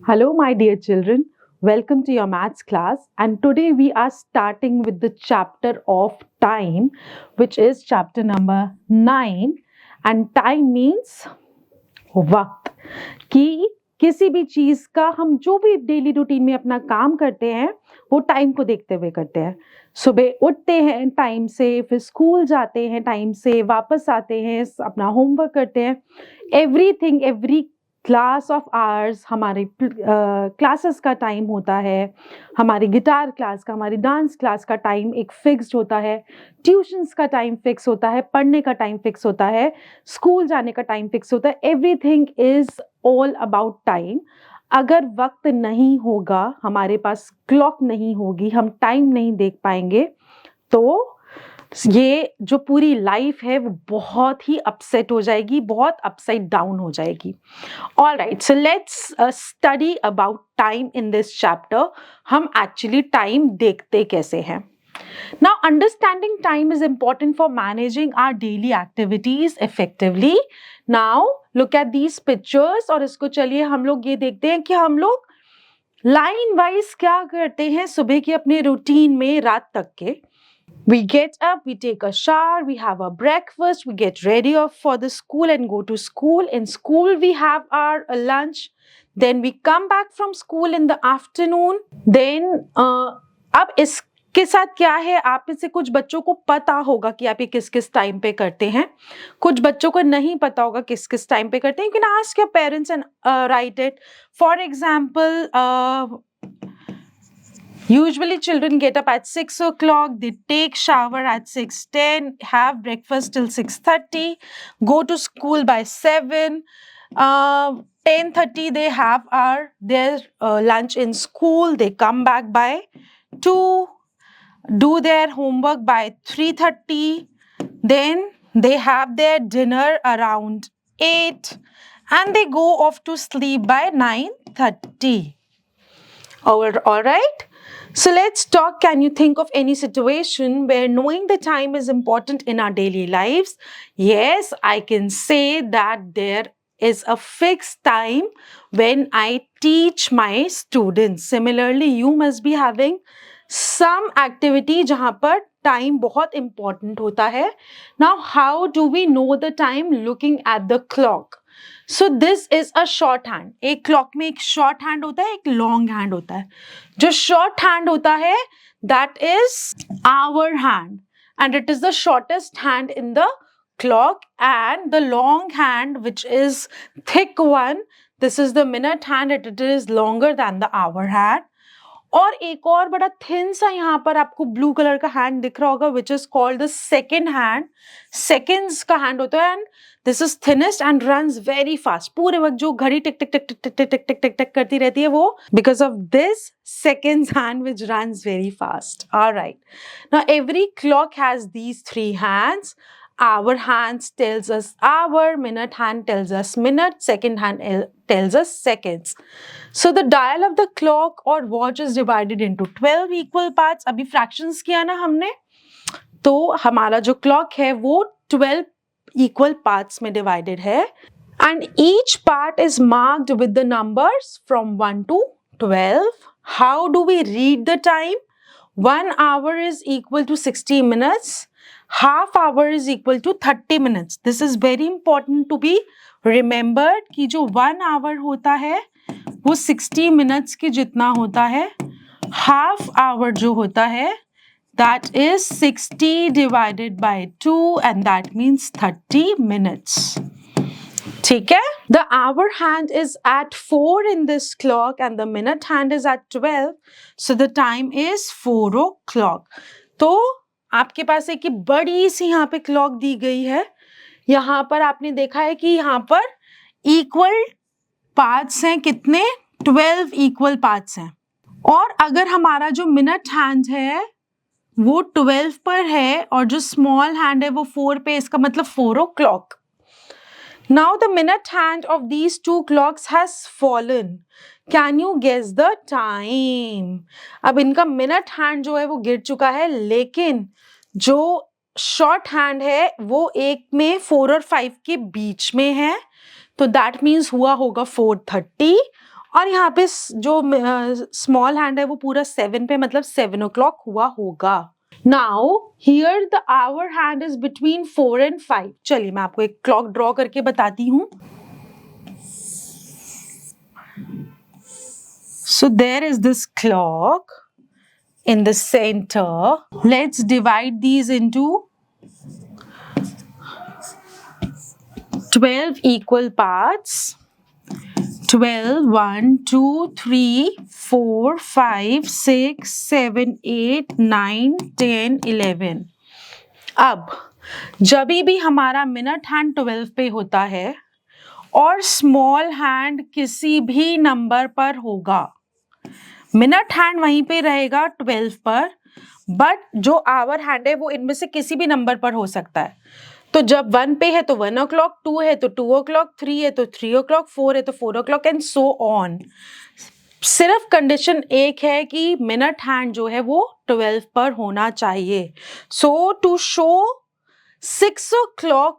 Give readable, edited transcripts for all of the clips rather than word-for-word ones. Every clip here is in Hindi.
Hello, my dear children. Welcome to your maths class. And today we are starting with the chapter of time, which is chapter number 9. And time means वक्त कि किसी भी चीज का हम जो भी डेली रूटीन में अपना काम करते हैं वो टाइम को देखते हुए करते हैं। सुबह उठते हैं टाइम से, फिर स्कूल जाते हैं टाइम से, वापस आते हैं, अपना होमवर्क करते हैं। Everything, every class of hours हमारे क्लासेस का टाइम होता है। हमारी गिटार क्लास का, हमारी डांस क्लास का टाइम एक फिक्स्ड होता है। ट्यूशन्स का टाइम फिक्स होता है, पढ़ने का टाइम फिक्स होता है, स्कूल जाने का टाइम फिक्स होता है। Everything is all about time. अगर वक्त नहीं होगा, हमारे पास क्लॉक नहीं होगी, हम टाइम नहीं देख पाएंगे, तो ये जो पूरी लाइफ है वो बहुत ही अपसेट हो जाएगी, बहुत अपसाइड डाउन हो जाएगी। All right, so let's study about time in this chapter. हम actually time देखते कैसे हैं? Now, understanding time is important for managing our daily activities effectively. Now, look at these pictures और इसको चलिए हम लोग ये देखते हैं कि हम लोग लाइन वाइज क्या करते हैं सुबह की अपने रूटीन में रात तक के। We get up, we take a shower, we have a breakfast, we get ready for the school and go to school. In school, we have our lunch. Then we come back from school in the afternoon. Then, अब इसके साथ क्या है, आप में से कुछ बच्चों को पता होगा कि आप ये किस किस टाइम पे करते हैं, कुछ बच्चों को नहीं पता होगा किस किस टाइम पे करते हैं। You can ask your parents and write it. For example, usually children get up at 6 o'clock, they take shower at 6:10, have breakfast till 6:30, go to school by 7, 10:30 they have their lunch in school, they come back by 2, do their homework by 3:30, then they have their dinner around 8 and they go off to sleep by 9:30. All right? So let's talk. Can you think of any situation where knowing the time is important in our daily lives? Yes, I can say that there is a fixed time when I teach my students. Similarly, you must be having some activity जहाँ पर time बहुत important होता है. Now, how do we know the time? Looking at the clock. So this is a short hand. एक clock में एक short hand होता है, एक long hand होता है. जो short hand होता है, that is hour hand, and it is the shortest hand in the clock. And the long hand, which is thick one, this is the minute hand. It is longer than the hour hand. और एक और बड़ा थिन सा यहाँ पर आपको ब्लू कलर का हैंड दिख रहा होगा, which is called the second hand. Seconds का हैंड होता है and this is thinnest and runs very fast. पूरे वक्त जो घड़ी टिक टिक टिक टिक टिक टिक टिक टिक टिक टिक करती रहती है वो because of this seconds hand which runs very fast. Alright, now every clock has these three hands. Hour hands tells us hour, minute hand tells us minute, second hand tells us seconds. So the dial of the clock or watch is divided into 12 equal parts. अभी fractions किया ना हमने, तो हमारा जो clock है वो 12 equal parts में divided है. And each part is marked with the numbers from 1 to 12. How do we read the time? 1 hour is equal to 60 minutes. Half hour is equal to 30 minutes. This is very important to be remembered कि जो 1 hour होता है वो 60 minutes के जितना होता है. Half hour जो होता है that is 60 divided by 2 and that means 30 minutes. ठीक है? The hour hand is at 4 in this clock and the minute hand is at 12. So the time is 4 o'clock. तो आपके पास एक बड़ी सी यहाँ पे क्लॉक दी गई है. यहाँ पर आपने देखा है कि यहाँ पर इक्वल पार्ट्स हैं. कितने? 12 इक्वल पार्ट्स हैं. और अगर हमारा जो मिनट हैंड है वो 12 पर है और जो स्मॉल हैंड है वो 4 पे, इसका मतलब 4 o'clock. Now the minute hand of these two clocks has fallen. Can you guess the time? अब इनका मिनट हैंड जो है वो गिर चुका है, लेकिन जो शॉर्ट हैंड है वो एक में 4 और 5 के बीच में है, तो दैट मीन्स हुआ होगा 4:30. और यहाँ पे जो स्मॉल हैंड है वो पूरा 7 पे, मतलब 7 o'clock हुआ होगा. Now here the hour hand is between 4 and 5. चलिए मैं आपको एक क्लॉक ड्रॉ करके बताती हूँ. So there is this clock in the center. Let's divide these into 12 equal parts. 12, 1, 2, 3, 4, 5, 6, 7, 8, 9, 10, 11. अब जब भी हमारा मिनट हैंड 12 पे होता है और स्मॉल हैंड किसी भी नंबर पर होगा, मिनट हैंड वहीं पे रहेगा 12 पर, बट जो आवर हैंड है वो इनमें से किसी भी नंबर पर हो सकता है. तो जब 1 पे है तो 1 o'clock, 2 है तो 2 o'clock, 3 है तो 3 o'clock, 4 है तो 4 o'clock एंड सो ऑन. सिर्फ कंडीशन एक है कि मिनट हैंड जो है वो 12 पर होना चाहिए. सो to show 6 o'clock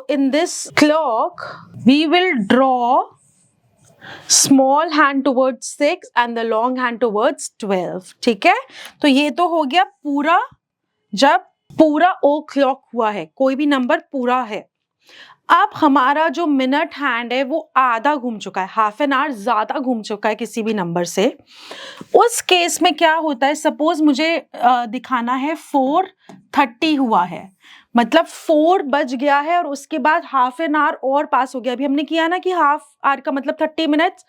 in this clock, we will draw small hand towards 6 and the long hand towards 12. ठीक है, तो ये तो हो गया पूरा, जब पूरा ओ क्लॉक हुआ है, कोई भी नंबर पूरा है. अब हमारा जो मिनट हैंड है वो आधा घूम चुका है, हाफ एन आवर ज्यादा घूम चुका है किसी भी नंबर से. उस केस में क्या होता है, सपोज मुझे दिखाना है 4:30 हुआ है, मतलब 4 बज गया है और उसके बाद हाफ एन आवर और पास हो गया. अभी हमने किया ना कि हाफ आवर का मतलब 30 मिनट्स,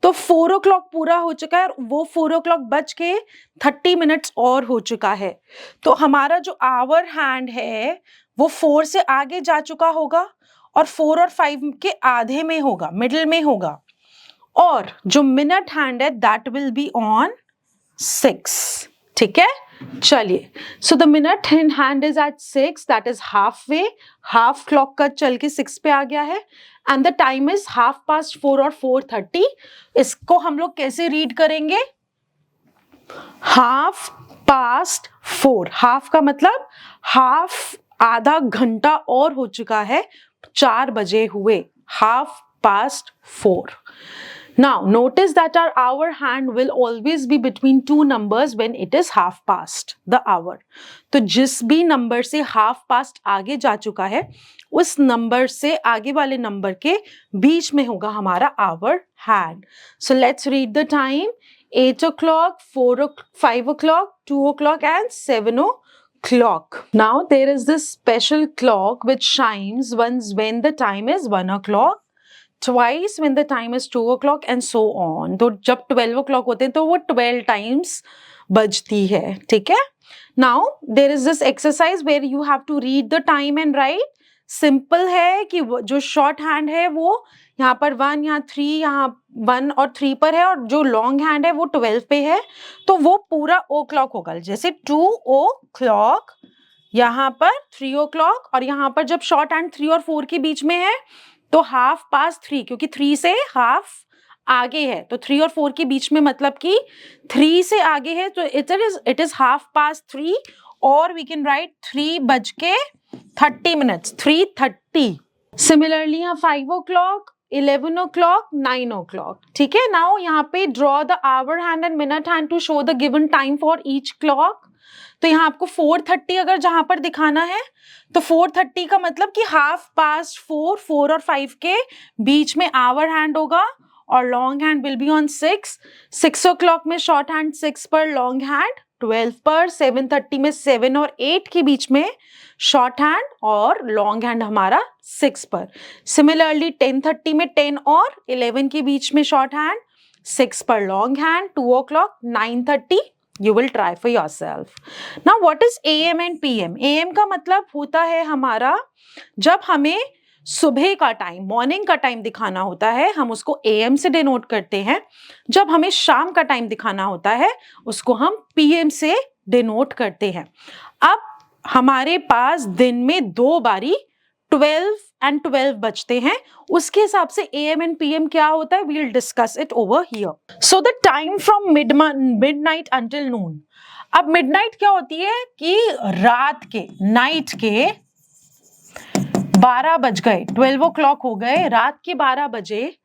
तो 4 o'clock पूरा हो चुका है और वो 4 o'clock बज के 30 मिनट्स और हो चुका है. तो हमारा जो आवर हैंड है वो 4 से आगे जा चुका होगा और 4 और 5 के आधे में होगा, मिडिल में होगा. और जो मिनट हैंड है दैट विल बी ऑन 6. ठीक है, चलिए. So the minute hand is at 6, that is halfway, half clock का चल के 6 पे आ गया है एंड द टाइम इज 4:30 और 4:30. इसको हम लोग कैसे रीड करेंगे, 4:30. हाफ का मतलब हाफ, आधा घंटा और हो चुका है 4 बजे हुए, 4:30. Now notice that our hour hand will always be between two numbers when it is 4:30 the hour. तो जिस भी नंबर से 4:30 आगे जा चुका है उस नंबर से आगे वाले नंबर के बीच में होगा हमारा hour hand. So let's read the time: 8 o'clock, 5 o'clock, 2 o'clock and 7 o'clock. Now there is this special clock which chimes once when the time is 1 o'clock, twice when the time is 2 o'clock and so on. तो जब 12 o'clock होते हैं तो वो 12 times बजती है. ठीक है, now there is this exercise where you have to read the time and write. Simple है कि जो शॉर्ट हैंड है वो यहाँ पर 1, यहाँ 3, यहाँ 1 और 3 पर है, और जो लॉन्ग हैंड है वो 12 पे है, तो वो पूरा ओ क्लॉक होगा. जैसे 2 o'clock, यहाँ पर 3 o'clock, और यहाँ पर जब शॉर्ट हैंड 3 और 4 के बीच में है तो 3:30, क्योंकि 3 से हाफ आगे है तो 3 और 4 के बीच में, मतलब कि 3 से आगे है तो इट इज 3:30, और वी कैन राइट 3:30, 3:30. सिमिलरली यहाँ 5 o'clock, 11 o'clock, 9 o'clock. ठीक है, नाउ यहाँ पे draw the hour hand and minute hand to show the given time for each clock. तो यहाँ आपको 4:30 अगर जहां पर दिखाना है तो 4:30 का मतलब कि 4:30, 4 और 5 के बीच में आवर हैंड होगा और long hand will be on 6. 6 o'clock में शॉर्ट हैंड 6 पर, लॉन्ग हैंड 12 पर. 7:30 में 7 और 8 के बीच में शॉर्ट हैंड और लॉन्ग हैंड हमारा 6 पर. सिमिलरली 10:30 में 10 और 11 के बीच में शॉर्ट हैंड, 6 पर long hand. 2 o'clock, 9:30. You will try for yourself. Now what is AM and PM? AM का मतलब होता है हमारा जब हमें सुबह का टाइम, मॉर्निंग का टाइम दिखाना होता है, हम उसको AM से डिनोट करते हैं. जब हमें शाम का टाइम दिखाना होता है उसको हम PM से डिनोट करते हैं. अब हमारे पास दिन में 2 बारी 12 and 12 बजते हैं, उसके हिसाब से AM and PM क्या होता है, we'll discuss it over here. So the time from midnight until noon. अब मिडनाइट क्या होती है कि रात के, नाइट के 12 बज गए, 12 o'clock हो गए, रात के 12 बजे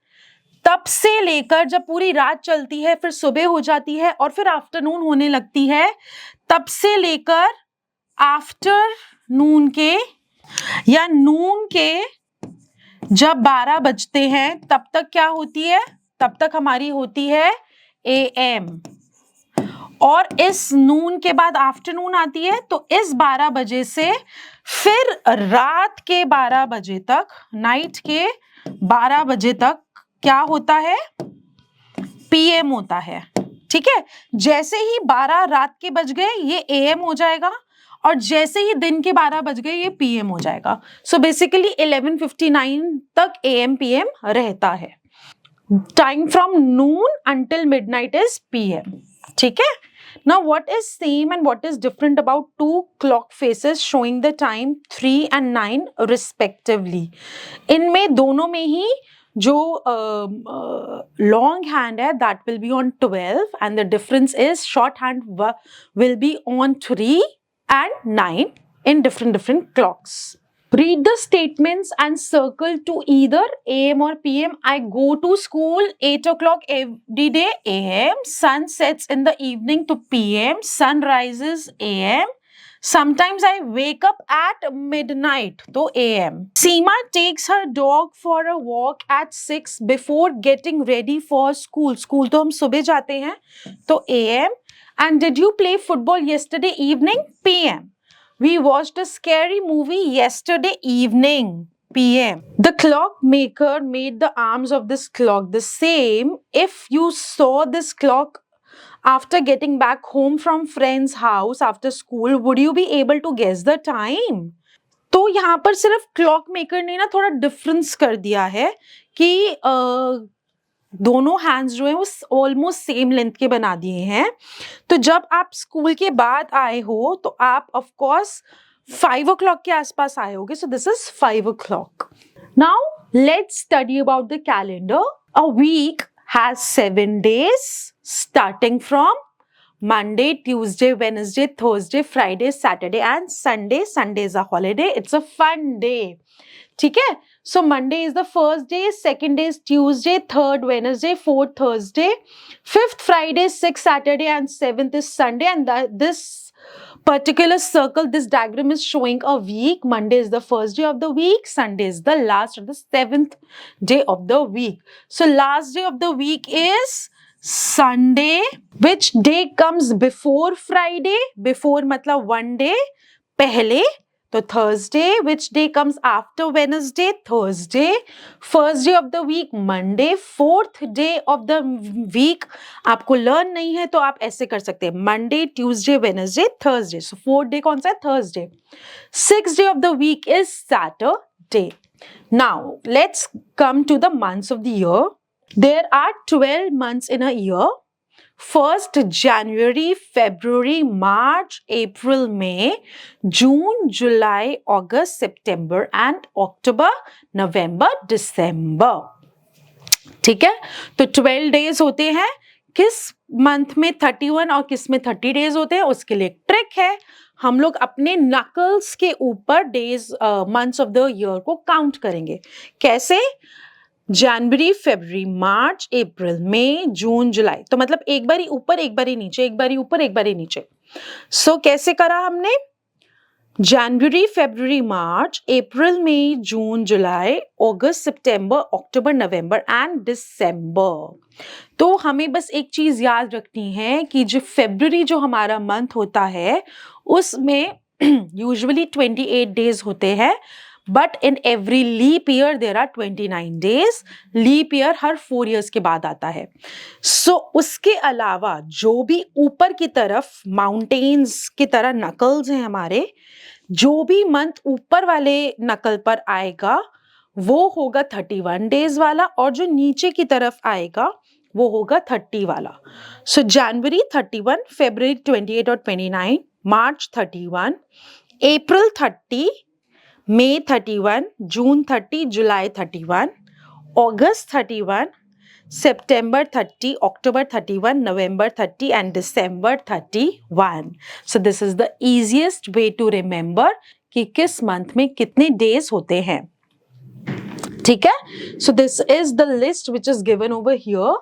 तब से लेकर जब पूरी रात चलती है, फिर सुबह हो जाती है और फिर आफ्टरनून होने लगती है, तब से लेकर आफ्टरनून के या नून के जब 12 बजते हैं तब तक क्या होती है? तब तक हमारी होती है AM। और इस नून के बाद आफ्टरनून आती है, तो इस 12 बजे से फिर रात के 12 बजे तक, नाइट के 12 बजे तक क्या होता है? PM होता है। ठीक है, जैसे ही 12 रात के बज गए ये AM हो जाएगा, और जैसे ही दिन के 12 बज गए ये PM हो जाएगा। सो बेसिकली 11:59 तक AM PM रहता है। Time from Noon until midnight is PM। ठीक है, now what is same and what is different about two clock faces showing the time 3 and 9 respectively? इनमें दोनों में ही जो long hand है that will be on 12 and the difference is short hand will be on 3 and 9 in different clocks. Read the statements and circle to either AM or PM. I go to school 8 o'clock every day AM. Sun sets in the evening to PM. Sun rises AM. Sometimes I wake up at midnight to AM. Seema takes her dog for a walk at 6 before getting ready for school. School तो हम सुबह जाते हैं तो AM. And did you play football yesterday evening? PM. We watched a scary movie yesterday evening. PM. The clockmaker made the arms of this clock the same. If you saw this clock after getting back home from friend's house after school, would you be able to guess the time? तो यहाँ पर सिर्फ क्लॉक मेकर ने ना थोड़ा डिफरेंस कर दिया है कि दोनों हैंड्स जो हैं वो ऑलमोस्ट सेम लेंथ के बना दिए हैं। तो जब आप स्कूल के बाद आए हो तो आप ऑफ कोर्स 5 o'clock के आसपास आए होगे। So this is 5 o'clock। Now let's study about the calendar. A week has 7 days starting from Monday, Tuesday, Wednesday, Thursday, Friday, Saturday and Sunday. Sunday is a holiday. It's a fun day. ठीक है, so Monday is the first day, second day is Tuesday, third Wednesday, fourth Thursday, fifth Friday, sixth Saturday and seventh is Sunday. And this particular circle, this diagram is showing a week. Monday is the first day of the week, Sunday is the last or the 7th day of the week. So last day of the week is Sunday. Which day comes before Friday? Before मतलब one day पहले, तो Thursday. Which day comes after Wednesday? Thursday. First day of the week Monday. Fourth day of the week आपको learn नहीं है तो आप ऐसे कर सकते हैं Monday, Tuesday, Wednesday, Thursday. So fourth day कौन सा है? Thursday. Sixth day of the week is Saturday. Now let's come to the months of the year. There are 12 months in a year. First January, February, March, April, May, June, July, August, September and October, November, December. ठीक है, तो 12 days होते हैं। किस मंथ में 31 और किस में 30 days होते हैं उसके लिए ट्रिक है। हम लोग अपने नकल्स के ऊपर days months of the year को काउंट करेंगे। कैसे? जनवरी, फरवरी, मार्च, अप्रैल, मई, जून, जुलाई। तो मतलब एक बारी ऊपर एक बारी नीचे, एक बारी ऊपर एक बारी नीचे। सो कैसे करा हमने? जनवरी, फरवरी, मार्च, अप्रैल, मई, जून, जुलाई, अगस्त, सितंबर, अक्टूबर, नवंबर एंड दिसंबर। तो हमें बस एक चीज याद रखनी है कि जो फरवरी जो हमारा मंथ होता है उसमें यूजुअली 28 डेज होते हैं, but in every leap year there are 29 days. Leap year हर 4 years के बाद आता है। सो उसके अलावा जो भी ऊपर की तरफ माउंटेन्स की तरह नकल्स हैं हमारे, जो भी मंथ ऊपर वाले नकल पर आएगा वो होगा 31 डेज वाला, और जो नीचे की तरफ आएगा वो होगा 30 वाला। सो जनवरी 31, फरवरी 28 और 29, मार्च 31, अप्रैल 30, May 31, June 30, July 31, August 31, September 30, October 31, November 30 and December 31. So this is the easiest way to remember कि किस मंथ में कितने डेज होते हैं। ठीक है, so this is the list which is given over here.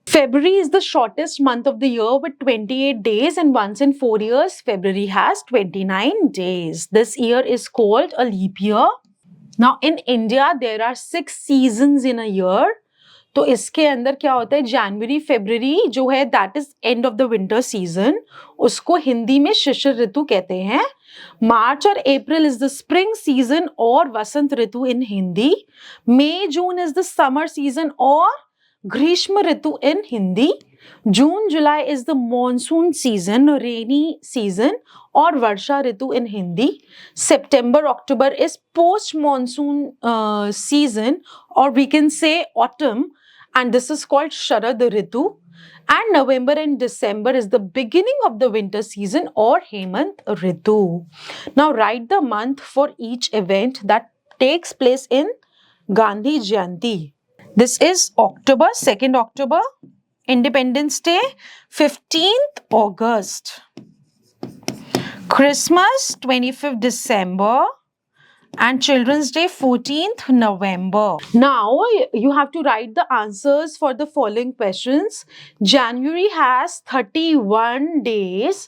February is the shortest month of the year with 28 days, and once in 4 years February has 29 days. This year is called a leap year. Now in India there are 6 seasons in a year. तो इसके अंदर क्या होता है, जनवरी फरवरी जो है that is end of the winter season, उसको हिंदी में शिशिर ऋतु कहते हैं. मार्च और April is the spring season और वसंत ऋतु इन हिंदी. मई June is the summer season और ग्रीष्म ऋतु in Hindi. June July is the monsoon season, rainy season और वर्षा ऋतु इन हिंदी. सितंबर अक्टूबर इज पोस्ट मॉनसून सीजन और we can say autumn, and this is called Sharad Ritu. And November and December is the beginning of the winter season or Hemant Ritu. Now write the month for each event that takes place in Gandhi Jayanti. This is October, 2nd October, Independence Day, 15th August, Christmas, 25th December, and Children's Day, 14th November. Now you have to write the answers for the following questions. January has 31 days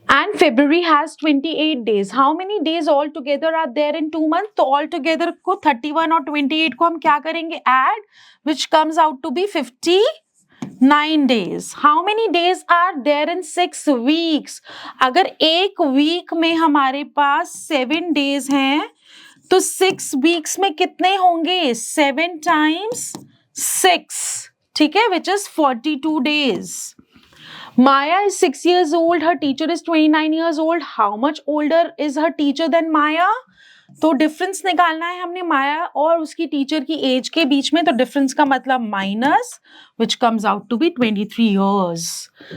and February has 28 days. How many days altogether are there in 2 months? तो altogether को 31 और 28 को हम क्या करेंगे? Add, which comes out to be 59 days. How many days are there in 6 weeks? अगर एक week में हमारे पास 7 days हैं तो 6 वीक्स में कितने होंगे? 7 times 6, ठीक है, which is 42 days. Maya is 6 years old, her teacher is 29 years old. How much older is her teacher than Maya? तो डिफरेंस निकालना है हमने माया और उसकी टीचर की एज के बीच में. तो डिफरेंस का मतलब minus, which comes out to be 23 years.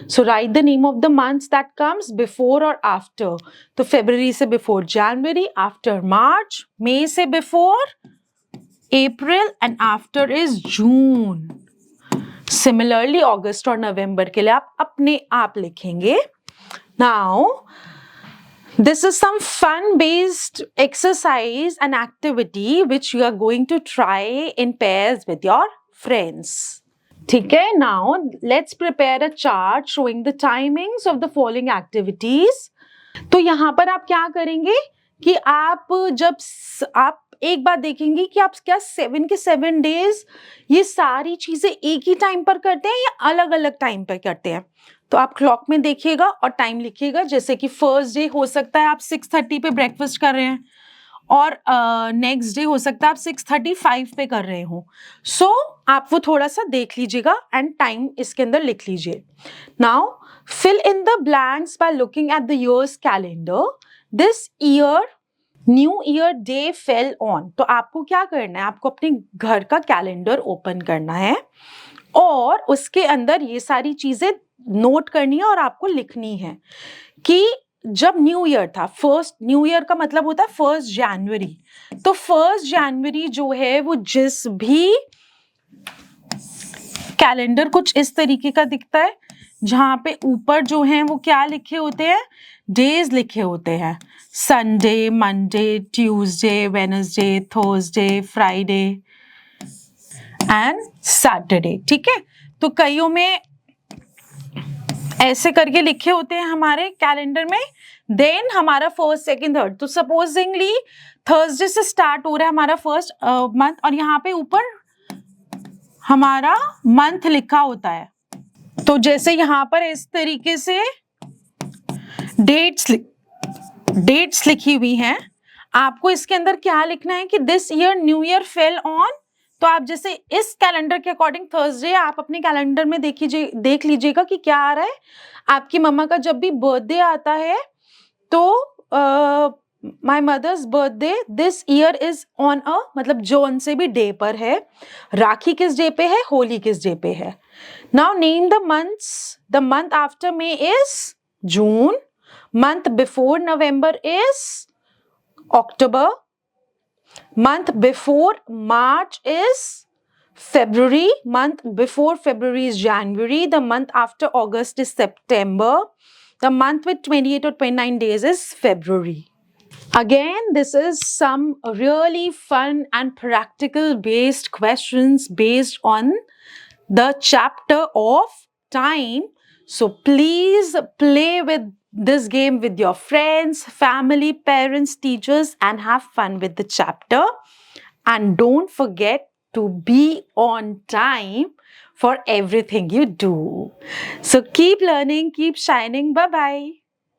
So write the name of the months that comes before और आफ्टर. तो फरवरी से बिफोर जनवरी, आफ्टर मार्च, मई से before April and after is June. Similarly अगस्त और नवंबर के लिए आप अपने आप लिखेंगे. Now this is some fun-based exercise and activity which you are going to try in pairs with your friends. ठीक है, now let's prepare a chart showing the timings of the following activities. तो यहाँ पर आप क्या करेंगे कि आप जब आप एक बात देखेंगे कि आप क्या 7 के 7 डेज ये सारी चीजें एक ही टाइम पर करते हैं या अलग अलग टाइम पर करते हैं. तो आप क्लॉक में देखिएगा और टाइम लिखिएगा. जैसे कि फर्स्ट डे हो सकता है आप 6:30 पे ब्रेकफास्ट कर रहे हैं और नेक्स्ट डे हो सकता है आप 6:35 पे कर रहे हो. सो आप वो थोड़ा सा देख लीजिएगा एंड टाइम इसके अंदर लिख लीजिए. Now fill in the blanks by looking at the year's calendar. This year new year day fell on. तो आपको क्या करना है, आपको अपने घर का कैलेंडर ओपन करना है और उसके अंदर ये सारी चीजें नोट करनी है और आपको लिखनी है कि जब न्यू ईयर था, फर्स्ट न्यू ईयर का मतलब होता है 1 जनवरी. तो 1 जनवरी जो है वो जिस भी कैलेंडर कुछ इस तरीके का दिखता है जहां पे ऊपर जो है वो क्या लिखे होते हैं, डेज लिखे होते हैं. Sunday, Monday, Tuesday, Wednesday, Thursday, Friday and Saturday. ठीक है, तो कईयों में ऐसे करके लिखे होते हैं हमारे कैलेंडर में. देन हमारा फर्स्ट, सेकंड, थर्ड. तो सपोजिंगली थर्सडे से स्टार्ट हो रहा है हमारा फर्स्ट मंथ और यहाँ पे ऊपर हमारा मंथ लिखा होता है. तो जैसे यहाँ पर इस तरीके से डेट्स लिखी हुई हैं. आपको इसके अंदर क्या लिखना है कि this year new year fail on. तो आप जैसे इस कैलेंडर के अकॉर्डिंग थर्सडे आप अपने कैलेंडर में देख लीजिएगा कि क्या आ रहा है. आपकी मम्मा का जब भी बर्थडे आता है तो my mother's birthday this year is on a, मतलब जॉन से भी डे पर है. राखी किस डे पे है, होली किस डे पे है. Now name the months. The month after may is June. Month before November is October. Month before March is February. Month before February is January. The month after August is September. The month with 28 or 29 days is February. Again, this is some really fun and practical based questions based on the chapter of time. So please play with this game with your friends, family, parents, teachers, and have fun with the chapter. And don't forget to be on time for everything you do. So keep learning, keep shining. Bye bye.